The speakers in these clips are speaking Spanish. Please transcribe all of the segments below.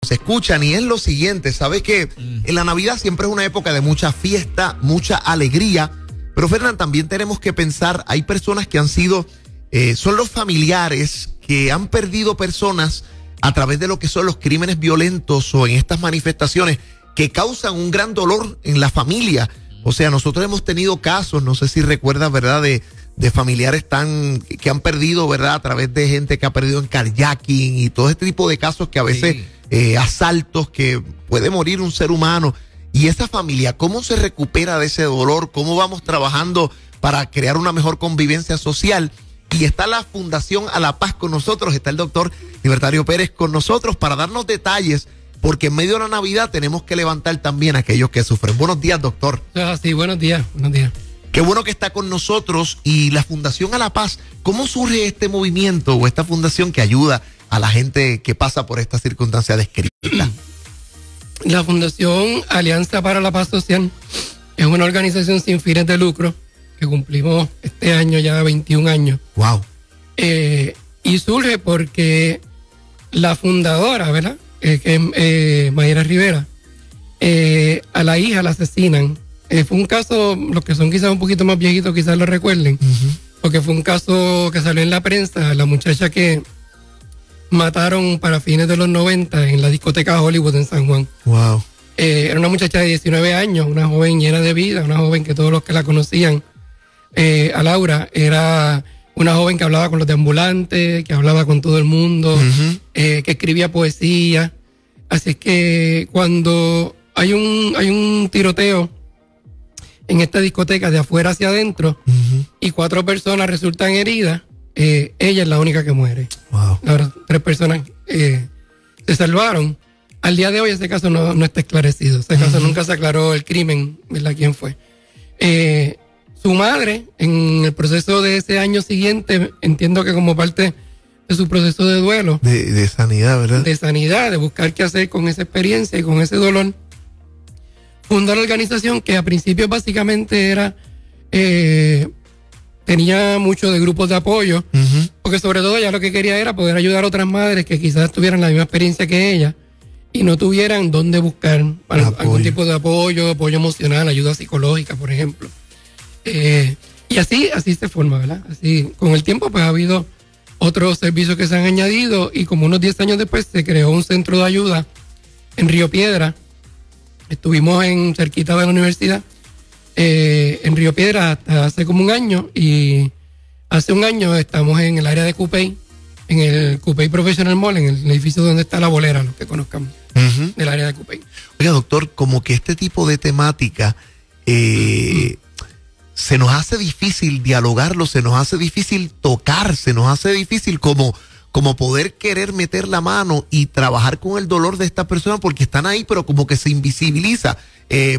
se escuchan, y es lo siguiente. Sabes que en la Navidad siempre es una época de mucha fiesta, mucha alegría, pero Fernán, también tenemos que pensar, hay personas que han sido, son los familiares que han perdido personas a través de lo que son los crímenes violentos o en estas manifestaciones que causan un gran dolor en la familia. O sea, nosotros hemos tenido casos, no sé si recuerdas, ¿verdad?, de familiares que han perdido, ¿verdad?, a través de gente que ha perdido en kayaking y todo este tipo de casos que a veces, asaltos, que puede morir un ser humano. Y esa familia, ¿cómo se recupera de ese dolor? ¿Cómo vamos trabajando para crear una mejor convivencia social? Y está la Fundación A la Paz con nosotros, está el doctor Libertario Pérez con nosotros para darnos detalles, porque en medio de la Navidad tenemos que levantar también a aquellos que sufren. Buenos días, doctor. Sí, buenos días. Qué bueno que está con nosotros. Y la Fundación A la Paz, ¿cómo surge este movimiento o esta fundación que ayuda a la gente que pasa por esta circunstancia descrita? La Fundación Alianza para la Paz Social es una organización sin fines de lucro que cumplimos este año ya 21 años. Wow. Y surge porque la fundadora, ¿verdad?, que es Mayra Rivera, a la hija la asesinan. Fue un caso, los que son quizás un poquito más viejitos quizás lo recuerden, porque fue un caso que salió en la prensa, la muchacha que mataron para fines de los 90 en la discoteca Hollywood en San Juan. Wow. Era una muchacha de 19 años, una joven llena de vida, una joven que todos los que la conocían, a Laura, era una joven que hablaba con los deambulantes, que hablaba con todo el mundo, que escribía poesía. Así es que cuando hay un tiroteo en esta discoteca de afuera hacia adentro y 4 personas resultan heridas, ella es la única que muere. Wow. Las 3 personas se salvaron. Al día de hoy ese caso no está esclarecido. Ese caso nunca se aclaró el crimen, ¿verdad?, quién fue. Su madre, en el proceso de ese año siguiente, entiendo que como parte de su proceso de duelo, de sanidad, ¿verdad? De sanidad, de buscar qué hacer con esa experiencia y con ese dolor, fundó la organización que a principios básicamente era, tenía mucho de grupos de apoyo, porque sobre todo ella lo que quería era poder ayudar a otras madres que quizás tuvieran la misma experiencia que ella y no tuvieran dónde buscar algún tipo de apoyo emocional, ayuda psicológica, por ejemplo. Y así se forma, ¿verdad? Así, con el tiempo pues ha habido otros servicios que se han añadido y como unos 10 años después se creó un centro de ayuda en Río Piedra. Estuvimos cerquita de la universidad, en Río Piedra hasta hace como un año, y hace un año estamos en el área de Cupey, en el Cupey Professional Mall, en el edificio donde está la bolera, los que conozcamos, del área de Cupey. Oiga, doctor, como que este tipo de temática se nos hace difícil dialogarlo, se nos hace difícil tocar, se nos hace difícil como poder querer meter la mano y trabajar con el dolor de esta persona porque están ahí, pero como que se invisibiliza.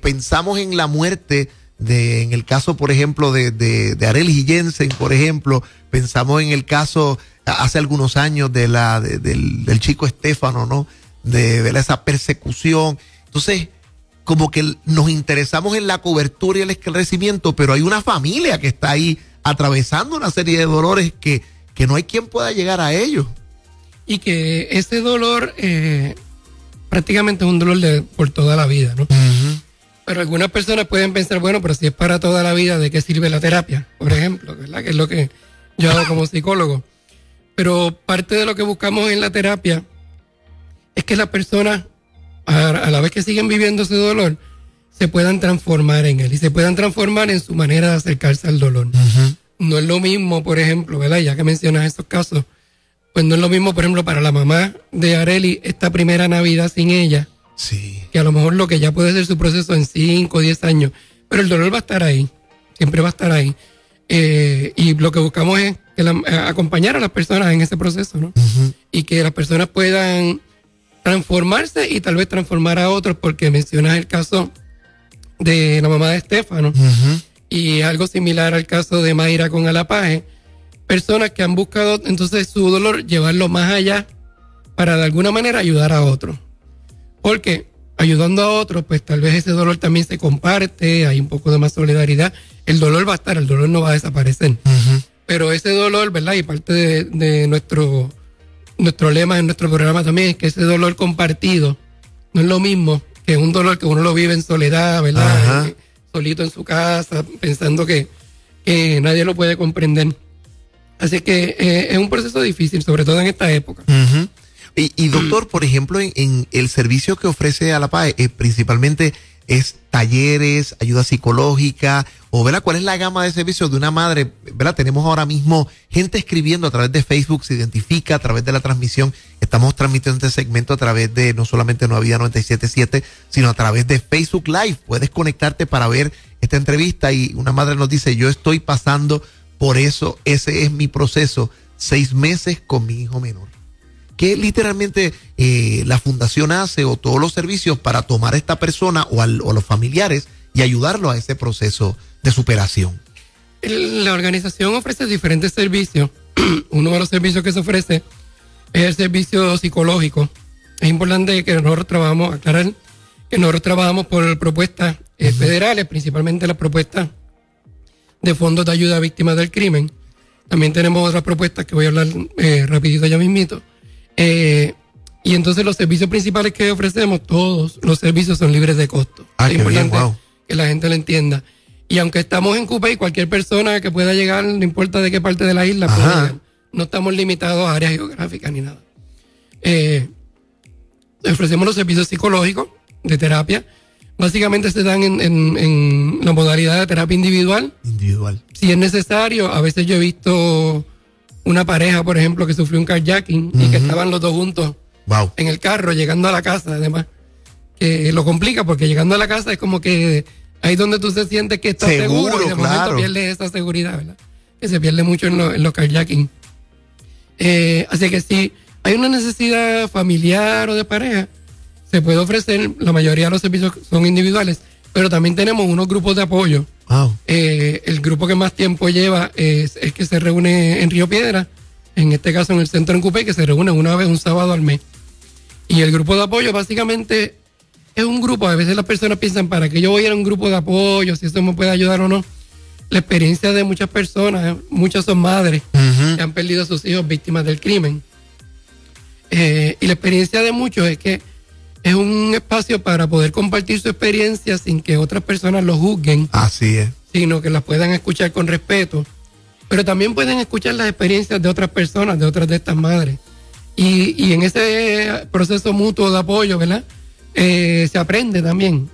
Pensamos en la muerte en el caso, por ejemplo, de Arelis Jensen, por ejemplo. Pensamos en el caso hace algunos años del chico Estefano, ¿no? De ver esa persecución. Entonces, como que nos interesamos en la cobertura y el esclarecimiento, pero hay una familia que está ahí atravesando una serie de dolores que no hay quien pueda llegar a ellos. Y que ese dolor prácticamente es un dolor por toda la vida, ¿no? Pero algunas personas pueden pensar, bueno, pero si es para toda la vida, ¿de qué sirve la terapia? Por ejemplo, ¿verdad? Que es lo que yo hago como psicólogo. Pero parte de lo que buscamos en la terapia es que las personas, a la vez que siguen viviendo ese dolor, se puedan transformar en él y se puedan transformar en su manera de acercarse al dolor. No es lo mismo, por ejemplo, ¿verdad?, ya que mencionas esos casos, pues no es lo mismo, por ejemplo, para la mamá de Arely, esta primera Navidad sin ella, sí, que a lo mejor lo que ya puede ser su proceso en 5 o 10 años, pero el dolor va a estar ahí, siempre va a estar ahí. Y lo que buscamos es acompañar a las personas en ese proceso, ¿no? Y que las personas puedan transformarse y tal vez transformar a otros, porque mencionas el caso de la mamá de Estefano y algo similar al caso de Mayra con Alapaje, personas que han buscado entonces su dolor llevarlo más allá para de alguna manera ayudar a otros, porque ayudando a otros pues tal vez ese dolor también se comparte, hay un poco de más solidaridad, el dolor va a estar, el dolor no va a desaparecer, pero ese dolor, ¿verdad? Y parte de nuestro nuestro lema en nuestro programa también es que ese dolor compartido no es lo mismo que un dolor que uno lo vive en soledad, ¿verdad? Solito en su casa, pensando que nadie lo puede comprender. Así que es un proceso difícil, sobre todo en esta época. Y doctor, por ejemplo, en el servicio que ofrece Alapá, principalmente es talleres, ayuda psicológica, o ¿verdad? ¿Cuál es la gama de servicios de una madre? ¿Verdad? Tenemos ahora mismo gente escribiendo a través de Facebook, se identifica a través de la transmisión. Estamos transmitiendo este segmento a través de no solamente Nueva Vida 97.7, sino a través de Facebook Live. Puedes conectarte para ver esta entrevista y una madre nos dice, yo estoy pasando por eso, ese es mi proceso, 6 meses con mi hijo menor. ¿Qué literalmente la fundación hace o todos los servicios para tomar a esta persona o a los familiares y ayudarlo a ese proceso de superación? La organización ofrece diferentes servicios. Uno de los servicios que se ofrece es el servicio psicológico. Es importante que nosotros trabajamos, aclarar que nosotros trabajamos por propuestas federales, principalmente las propuestas de fondos de ayuda a víctimas del crimen. También tenemos otras propuestas que voy a hablar rapidito ya mismito. Y entonces los servicios principales que ofrecemos, todos los servicios son libres de costo. Es importante que la gente lo entienda. Y aunque estamos en Cupey, cualquier persona que pueda llegar, no importa de qué parte de la isla, puede llegar. No estamos limitados a áreas geográficas ni nada. Ofrecemos los servicios psicológicos de terapia. Básicamente se dan en la modalidad de terapia individual. Si es necesario, a veces yo he visto una pareja, por ejemplo, que sufrió un carjacking y que estaban los dos juntos en el carro llegando a la casa, además, que lo complica porque llegando a la casa es como que ahí donde tú se sientes que estás seguro y de momento pierdes esa seguridad, ¿verdad? Que se pierde mucho en los carjacking. Así que si hay una necesidad familiar o de pareja, se puede ofrecer, la mayoría de los servicios son individuales, pero también tenemos unos grupos de apoyo. El grupo que más tiempo lleva es el que se reúne en Río Piedra, en este caso en el centro en Cupey, que se reúne una vez, un sábado al mes. Y el grupo de apoyo básicamente es un grupo, a veces las personas piensan, ¿para qué yo voy a ir a un grupo de apoyo? Si eso me puede ayudar o no. La experiencia de muchas personas, muchas son madres que han perdido a sus hijos víctimas del crimen. Y la experiencia de muchos es que es un espacio para poder compartir su experiencia sin que otras personas lo juzguen. Así es. Sino que las puedan escuchar con respeto. Pero también pueden escuchar las experiencias de otras personas, de otras de estas madres. Y en ese proceso mutuo de apoyo, ¿verdad? Se aprende también.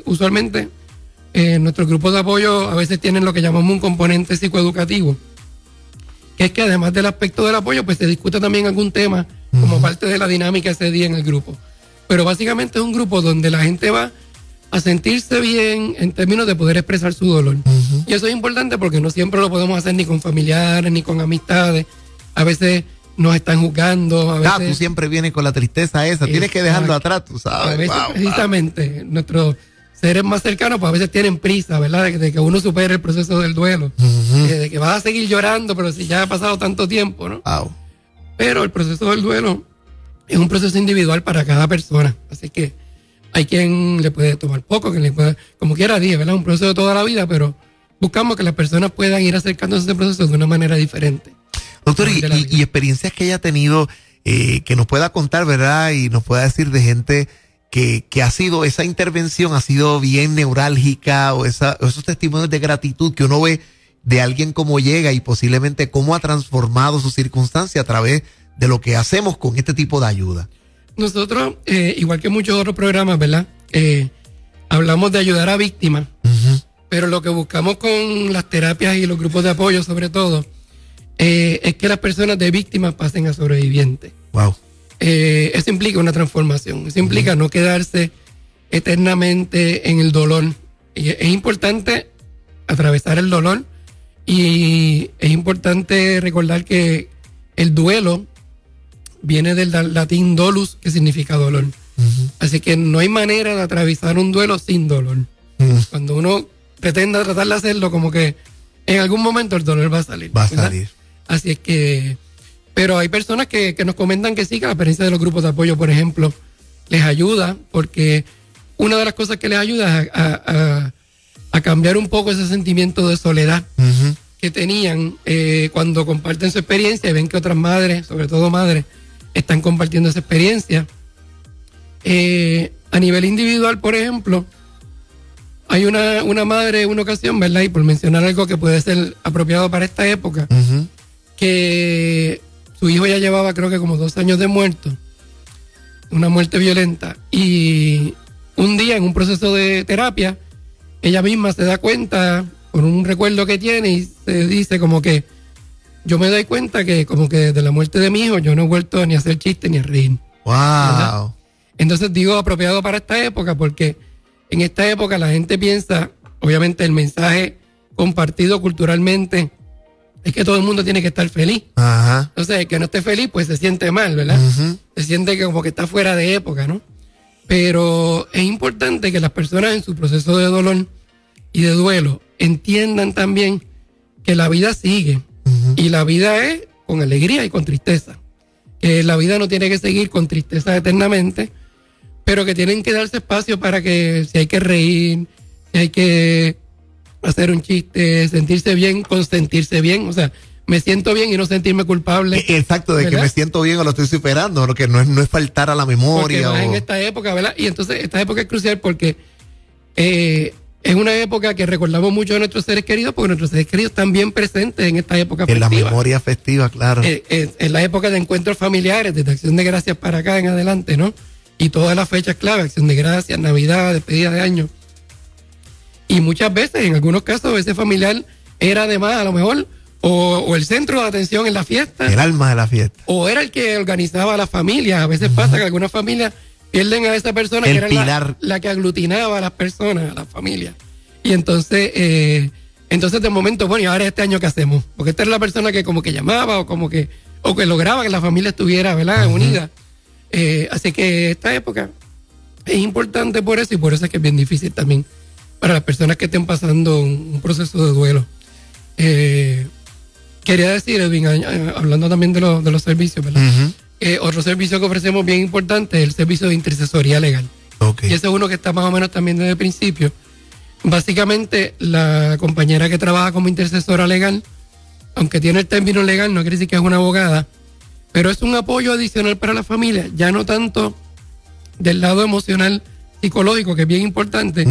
Usualmente, nuestros grupos de apoyo a veces tienen lo que llamamos un componente psicoeducativo. Que es que además del aspecto del apoyo, pues se discute también algún tema como parte de la dinámica ese día en el grupo. Pero básicamente es un grupo donde la gente va a sentirse bien en términos de poder expresar su dolor. Y eso es importante porque no siempre lo podemos hacer ni con familiares, ni con amistades. A veces nos están juzgando. A veces, tú siempre vienes con la tristeza esa. Tienes que dejarlo atrás, tú sabes. A veces, precisamente, nuestros seres más cercanos, pues a veces tienen prisa, ¿verdad? De que uno supere el proceso del duelo. De que vas a seguir llorando, pero si ya ha pasado tanto tiempo, ¿no? Pero el proceso del duelo es un proceso individual para cada persona. Así que hay quien le puede tomar poco, quien le puede, como quiera dije, ¿verdad? Un proceso de toda la vida, pero buscamos que las personas puedan ir acercándose a ese proceso de una manera diferente. Doctor, y experiencias que haya tenido, que nos pueda contar, ¿verdad? Y nos pueda decir de gente que ha sido, esa intervención ha sido bien neurálgica, o esos testimonios de gratitud que uno ve de alguien cómo llega y posiblemente cómo ha transformado su circunstancia a través de lo que hacemos con este tipo de ayuda. Nosotros, igual que muchos otros programas, ¿verdad? Hablamos de ayudar a víctimas, pero lo que buscamos con las terapias y los grupos de apoyo, sobre todo, es que las personas de víctimas pasen a sobrevivientes. Eso implica una transformación, eso implica no quedarse eternamente en el dolor. Y es importante atravesar el dolor y es importante recordar que el duelo viene del latín dolus, que significa dolor. Así que no hay manera de atravesar un duelo sin dolor. Cuando uno pretenda tratar de hacerlo, como que en algún momento el dolor va a salir. Así es que, pero hay personas que nos comentan que sí, que la experiencia de los grupos de apoyo, por ejemplo, les ayuda, porque una de las cosas que les ayuda es a cambiar un poco ese sentimiento de soledad que tenían cuando comparten su experiencia y ven que otras madres, sobre todo madres, están compartiendo esa experiencia. A nivel individual, por ejemplo, hay una madre en una ocasión, ¿verdad? Y por mencionar algo que puede ser apropiado para esta época, que su hijo ya llevaba creo que como 2 años de muerto, una muerte violenta, y un día en un proceso de terapia, ella misma se da cuenta por un recuerdo que tiene y se dice como que yo me doy cuenta que como que desde la muerte de mi hijo yo no he vuelto ni a hacer chiste ni a reír. Wow. ¿Verdad? Entonces digo apropiado para esta época porque en esta época la gente piensa, obviamente el mensaje compartido culturalmente es que todo el mundo tiene que estar feliz. Ajá. Entonces el que no esté feliz pues se siente mal, ¿verdad? Se siente que como que está fuera de época, ¿no? Pero es importante que las personas en su proceso de dolor y de duelo entiendan también que la vida sigue y la vida es con alegría y con tristeza. Que la vida no tiene que seguir con tristeza eternamente, pero que tienen que darse espacio para que si hay que reír, si hay que hacer un chiste, sentirse bien, consentirse bien, o sea, me siento bien y no sentirme culpable. Exacto, de ¿verdad? Que me siento bien o lo estoy superando, lo que no es faltar a la memoria. Porque en esta época, ¿verdad? Y entonces esta época es crucial porque es una época que recordamos mucho de nuestros seres queridos, porque nuestros seres queridos están bien presentes en esta época festiva. En la memoria festiva, claro. En la época de encuentros familiares, desde Acción de Gracias para acá en adelante, ¿no? Y todas las fechas clave, Acción de Gracias, Navidad, despedida de año. Y muchas veces, en algunos casos, ese familiar era además a lo mejor o el centro de atención en la fiesta. El alma de la fiesta. O era el que organizaba a la familia. A veces pasa que algunas familias pierden a esa persona que era la que aglutinaba a las personas, a las familias. Y entonces de momento, bueno, y ahora este año ¿qué hacemos? Porque esta era la persona que como que llamaba o que lograba que la familia estuviera, ¿verdad? Unida. Así que esta época es importante por eso y por eso es que es bien difícil también para las personas que estén pasando un proceso de duelo. Quería decir, Edwin, hablando también de los servicios, ¿verdad? Otro servicio que ofrecemos bien importante es el servicio de intercesoría legal. Okay. Y ese es uno que está más o menos también desde el principio. Básicamente, la compañera que trabaja como intercesora legal, aunque tiene el término legal, no quiere decir que es una abogada, pero es un apoyo adicional para la familia, ya no tanto del lado emocional, psicológico, que es bien importante,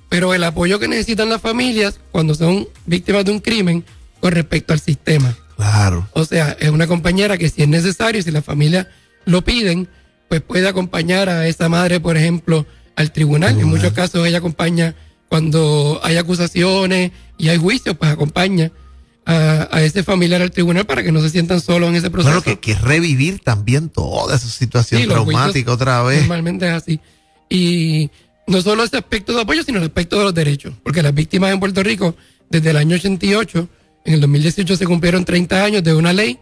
pero el apoyo que necesitan las familias cuando son víctimas de un crimen con respecto al sistema. Claro. O sea, es una compañera que si es necesario, si la familia lo piden, pues puede acompañar a esa madre, por ejemplo, al tribunal. En muchos casos ella acompaña cuando hay acusaciones y hay juicios, pues acompaña a ese familiar al tribunal para que no se sientan solos en ese proceso. Claro, que es revivir también toda esa situación traumática otra vez. Normalmente es así. Y no solo ese aspecto de apoyo, sino el aspecto de los derechos. Porque las víctimas en Puerto Rico, desde el año 88, en el 2018 se cumplieron 30 años de una ley,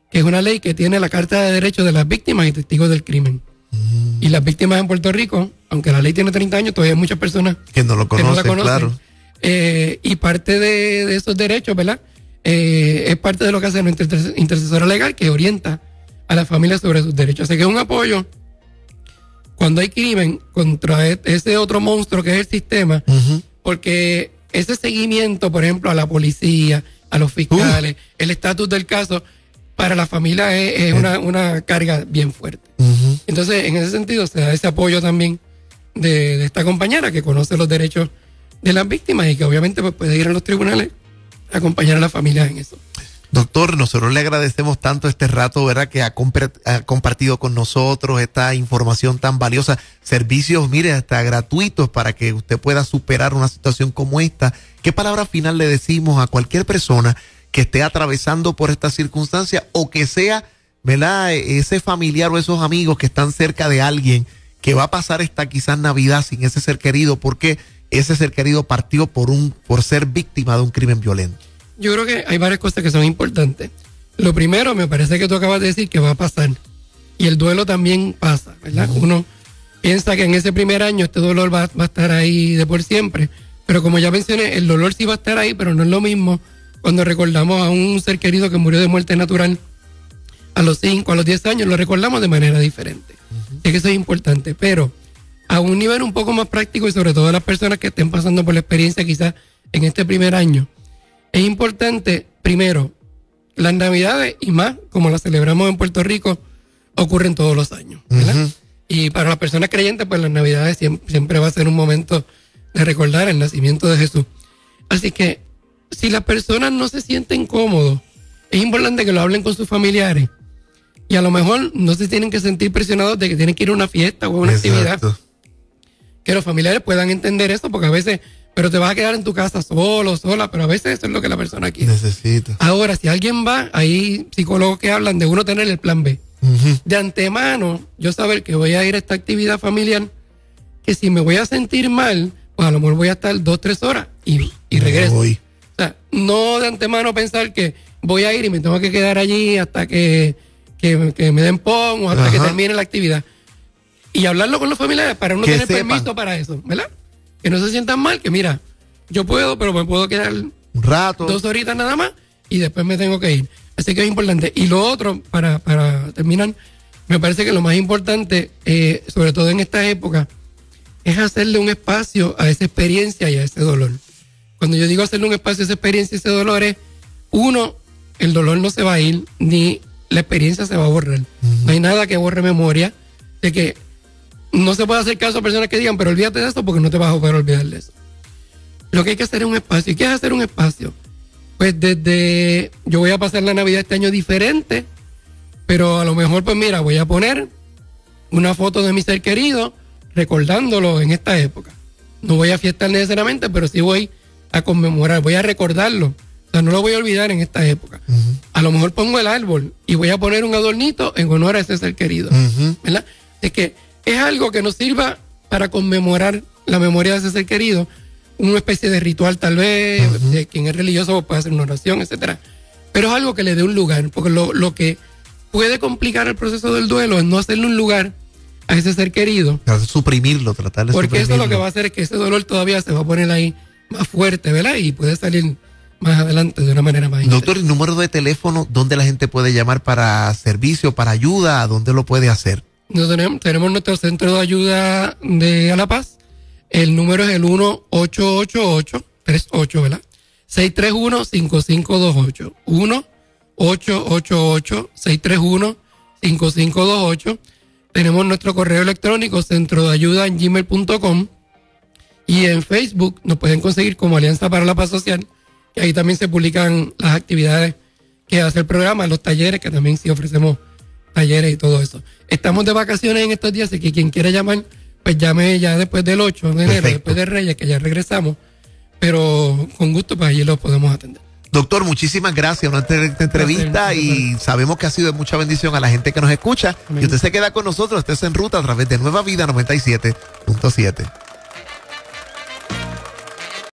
que es una ley que tiene la Carta de Derechos de las Víctimas y Testigos del Crimen. Y las víctimas en Puerto Rico, aunque la ley tiene 30 años, todavía hay muchas personas que no lo conocen, claro. Y parte de esos derechos, ¿verdad? Es parte de lo que hace nuestra intercesora legal, que orienta a la familia sobre sus derechos. Así que es un apoyo cuando hay crimen contra ese otro monstruo que es el sistema, porque ese seguimiento, por ejemplo, a la policía, a los fiscales, el estatus del caso, para la familia es una carga bien fuerte. Entonces, en ese sentido, se da ese apoyo también de esta compañera que conoce los derechos de las víctimas y que obviamente pues, puede ir a los tribunales a acompañar a las familias en eso. Doctor, nosotros le agradecemos tanto este rato, ¿verdad?, que ha compartido con nosotros esta información tan valiosa, servicios, mire, hasta gratuitos para que usted pueda superar una situación como esta. ¿Qué palabra final le decimos a cualquier persona que esté atravesando por esta circunstancia o que sea, ¿verdad?, ese familiar o esos amigos que están cerca de alguien que va a pasar esta quizás Navidad sin ese ser querido porque ese ser querido partió por ser víctima de un crimen violento? Yo creo que hay varias cosas que son importantes. Lo primero, me parece que tú acabas de decir que va a pasar. Y el duelo también pasa, ¿verdad? Uno piensa que en ese primer año este dolor va a estar ahí de por siempre. Pero como ya mencioné, el dolor sí va a estar ahí, pero no es lo mismo cuando recordamos a un ser querido que murió de muerte natural a los 5, a los 10 años, lo recordamos de manera diferente. Así que eso es importante. Pero a un nivel un poco más práctico y sobre todo las personas que estén pasando por la experiencia quizás en este primer año, es importante, primero, las Navidades y más, como las celebramos en Puerto Rico, ocurren todos los años, ¿verdad? Y para las personas creyentes, pues las Navidades siempre va a ser un momento de recordar el nacimiento de Jesús. Así que si las personas no se sienten cómodos, es importante que lo hablen con sus familiares. Y a lo mejor no se tienen que sentir presionados de que tienen que ir a una fiesta o a una actividad. Que los familiares puedan entender eso, porque a veces, pero te vas a quedar en tu casa solo, sola, pero a veces eso es lo que la persona quiere. Necesita. Ahora, si alguien va, hay psicólogos que hablan de uno tener el plan B. De antemano, yo saber que voy a ir a esta actividad familiar, que si me voy a sentir mal, pues a lo mejor voy a estar 2-3 horas y regreso. O sea, no de antemano pensar que voy a ir y me tengo que quedar allí hasta que me den pon o hasta que termine la actividad. Y hablarlo con los familiares para uno tener permiso para eso, ¿verdad? Que no se sientan mal, que mira, yo puedo, pero me puedo quedar un rato, 2 horitas nada más y después me tengo que ir. Así que es importante. Y lo otro, para terminar, me parece que lo más importante, sobre todo en esta época, es hacerle un espacio a esa experiencia y a ese dolor. Cuando yo digo hacerle un espacio a esa experiencia y ese dolor es, uno, el dolor no se va a ir, ni la experiencia se va a borrar. No hay nada que borre memoria, de que no se puede hacer caso a personas que digan, pero olvídate de eso porque no te vas a poder olvidar de eso. Lo que hay que hacer es un espacio. ¿Y qué es hacer un espacio? Pues yo voy a pasar la Navidad este año diferente, pero a lo mejor, pues mira, voy a poner una foto de mi ser querido, recordándolo en esta época. No voy a fiestar necesariamente, pero sí voy a conmemorar, voy a recordarlo. O sea, no lo voy a olvidar en esta época. A lo mejor pongo el árbol y voy a poner un adornito en honor a ese ser querido. ¿Verdad? Es que es algo que nos sirva para conmemorar la memoria de ese ser querido, una especie de ritual tal vez, de quien es religioso puede hacer una oración, etcétera. Pero es algo que le dé un lugar, porque lo que puede complicar el proceso del duelo es no hacerle un lugar a ese ser querido. Suprimirlo, tratar de porque suprimirlo. eso lo que va a hacer es que ese dolor todavía se va a poner ahí más fuerte, ¿verdad? Y puede salir más adelante de una manera más Doctor, ¿el número de teléfono donde la gente puede llamar para servicio, para ayuda? ¿A dónde lo puede hacer? Tenemos nuestro centro de ayuda de A La Paz. El número es el 1-888-38, ¿verdad? 631-5528. 1-888-631-5528. Tenemos nuestro correo electrónico centrodeayuda@gmail.com y en Facebook nos pueden conseguir como Alianza para la Paz Social, que ahí también se publican las actividades que hace el programa, los talleres, que también sí ofrecemos talleres y todo eso. Estamos de vacaciones en estos días, así que quien quiera llamar, pues llame ya después del 8 de enero, después de Reyes, que ya regresamos, pero con gusto pues allí lo podemos atender. Doctor, muchísimas gracias por esta entrevista y sabemos que ha sido de mucha bendición a la gente que nos escucha. Amén. Y usted se queda con nosotros, usted es En Ruta a través de Nueva Vida 97.7.